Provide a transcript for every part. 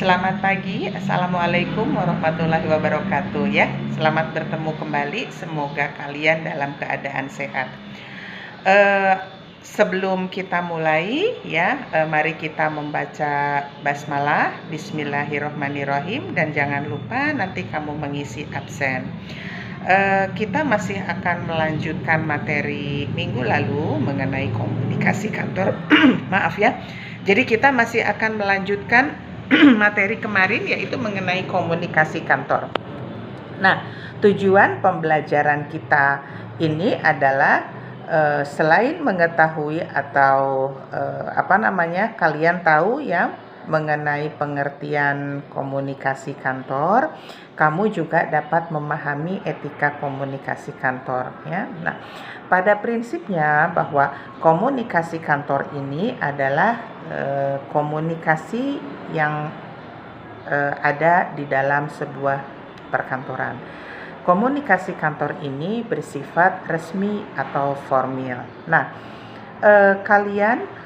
Selamat pagi, Assalamualaikum warahmatullahi wabarakatuh ya. Selamat bertemu kembali, semoga kalian dalam keadaan sehat. Sebelum kita mulai ya, mari kita membaca basmalah, bismillahirrohmanirrohim, dan jangan lupa nanti kamu mengisi absen. Kita masih akan melanjutkan materi minggu lalu mengenai komunikasi kantor. Maaf ya. Jadi kita masih akan melanjutkan materi kemarin, yaitu mengenai komunikasi kantor. Nah, tujuan pembelajaran kita ini adalah selain mengetahui atau kalian tahu ya mengenai pengertian komunikasi kantor, kamu juga dapat memahami etika komunikasi kantor ya. Nah, pada prinsipnya bahwa komunikasi kantor ini adalah komunikasi yang ada di dalam sebuah perkantoran. Komunikasi kantor ini bersifat resmi atau formal. Nah, kalian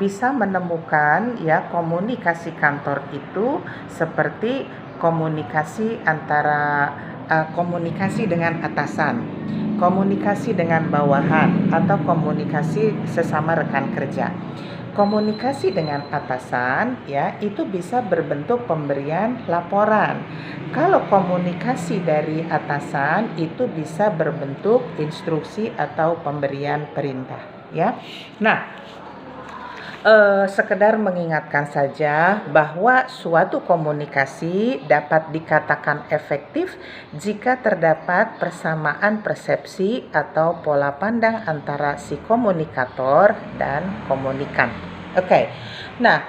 bisa menemukan ya komunikasi kantor itu seperti komunikasi antara komunikasi dengan atasan, komunikasi dengan bawahan, atau komunikasi sesama rekan kerja. Komunikasi dengan atasan ya itu bisa berbentuk pemberian laporan. Kalau komunikasi dari atasan itu bisa berbentuk instruksi atau pemberian perintah ya. Nah, sekedar mengingatkan saja bahwa suatu komunikasi dapat dikatakan efektif jika terdapat persamaan persepsi atau pola pandang antara si komunikator dan komunikan. Oke. Nah,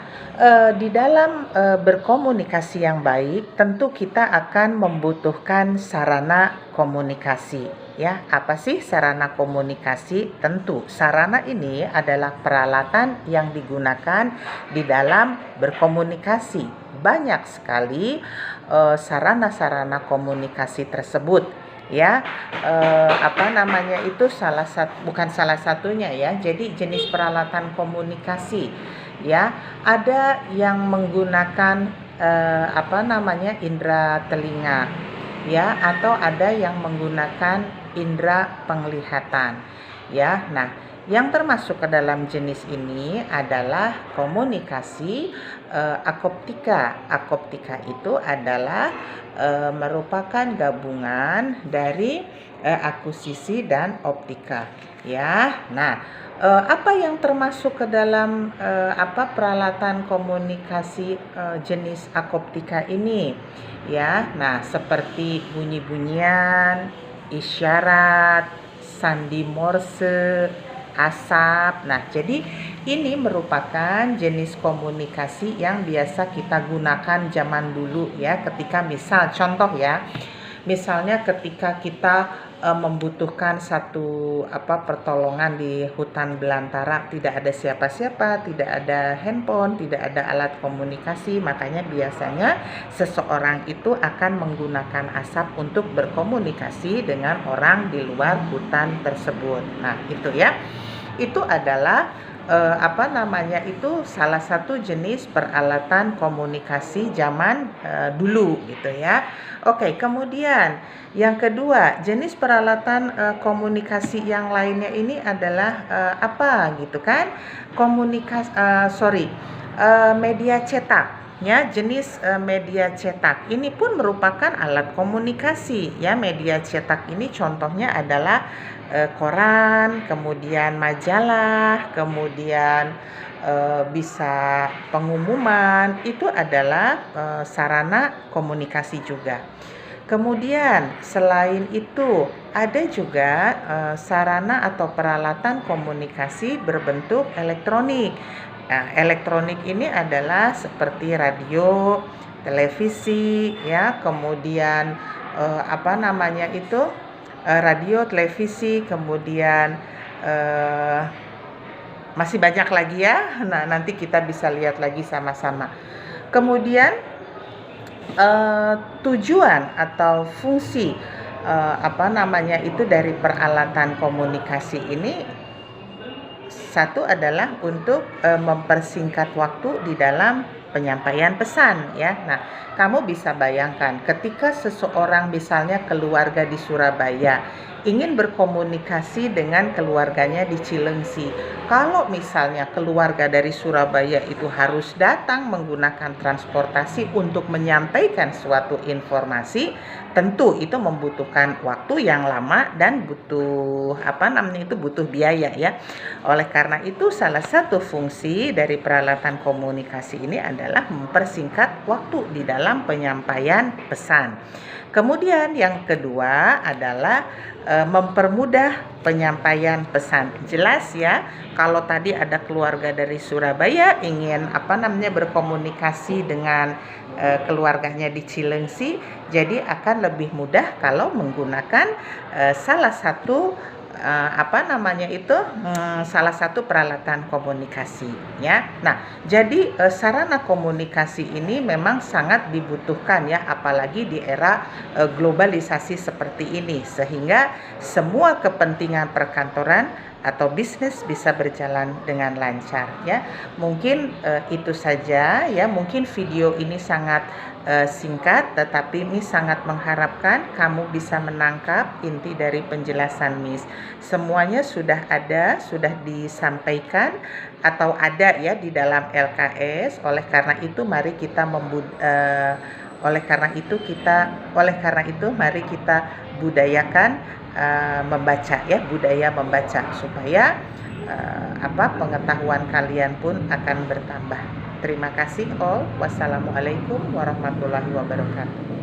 di dalam berkomunikasi yang baik, tentu kita akan membutuhkan sarana komunikasi. Ya, apa sih sarana komunikasi? Tentu sarana ini adalah peralatan yang digunakan di dalam berkomunikasi. Banyak sekali sarana-sarana komunikasi tersebut. Ya, bukan salah satunya ya. Jadi jenis peralatan komunikasi ya, ada yang menggunakan indera telinga ya, atau ada yang menggunakan indera penglihatan ya. Nah, yang termasuk ke dalam jenis ini adalah komunikasi akoptika. Akoptika itu adalah merupakan gabungan dari akusisi dan optika ya. Nah, apa yang termasuk ke dalam peralatan komunikasi jenis akoptika ini ya? Nah, seperti bunyi-bunyian, isyarat, sandi Morse, asap. Nah, jadi ini merupakan jenis komunikasi yang biasa kita gunakan zaman dulu ya, ketika misalnya ketika kita membutuhkan satu pertolongan di hutan belantara, tidak ada siapa-siapa, tidak ada handphone, tidak ada alat komunikasi, makanya biasanya seseorang itu akan menggunakan asap untuk berkomunikasi dengan orang di luar hutan tersebut. Nah, itu ya. Itu adalah itu salah satu jenis peralatan komunikasi zaman dulu gitu ya. Oke, kemudian yang kedua, jenis peralatan komunikasi yang lainnya ini adalah media cetak ya, jenis media cetak ini pun merupakan alat komunikasi ya. Media cetak ini contohnya adalah koran, kemudian majalah, kemudian bisa pengumuman, itu adalah sarana komunikasi juga. Kemudian selain itu ada juga sarana atau peralatan komunikasi berbentuk elektronik. Nah, elektronik ini adalah seperti radio, televisi ya, kemudian radio, televisi, kemudian masih banyak lagi ya. Nah, nanti kita bisa lihat lagi sama-sama. Kemudian tujuan atau fungsi dari peralatan komunikasi ini, satu adalah untuk mempersingkat waktu di dalam penyampaian pesan ya. Nah, kamu bisa bayangkan ketika seseorang misalnya keluarga di Surabaya ingin berkomunikasi dengan keluarganya di Cilengsi. Kalau misalnya keluarga dari Surabaya itu harus datang menggunakan transportasi untuk menyampaikan suatu informasi, tentu itu membutuhkan waktu yang lama dan butuh butuh biaya ya. Oleh karena itu salah satu fungsi dari peralatan komunikasi ini adalah mempersingkat waktu di dalam penyampaian pesan. Kemudian yang kedua adalah mempermudah penyampaian pesan. Jelas ya, kalau tadi ada keluarga dari Surabaya ingin berkomunikasi dengan keluarganya di Cilengsi, jadi akan lebih mudah kalau menggunakan salah satu salah satu peralatan komunikasi ya. Nah, jadi sarana komunikasi ini memang sangat dibutuhkan ya, apalagi di era globalisasi seperti ini, sehingga semua kepentingan perkantoran atau bisnis bisa berjalan dengan lancar ya. Mungkin itu saja ya, mungkin video ini sangat singkat, tetapi Miss sangat mengharapkan kamu bisa menangkap inti dari penjelasan Miss. Semuanya sudah ada, sudah disampaikan atau ada ya di dalam LKS. Oleh karena itu mari kita mari kita budayakan membaca ya, budaya membaca supaya pengetahuan kalian pun akan bertambah. Terima kasih all. Wassalamualaikum warahmatullahi wabarakatuh.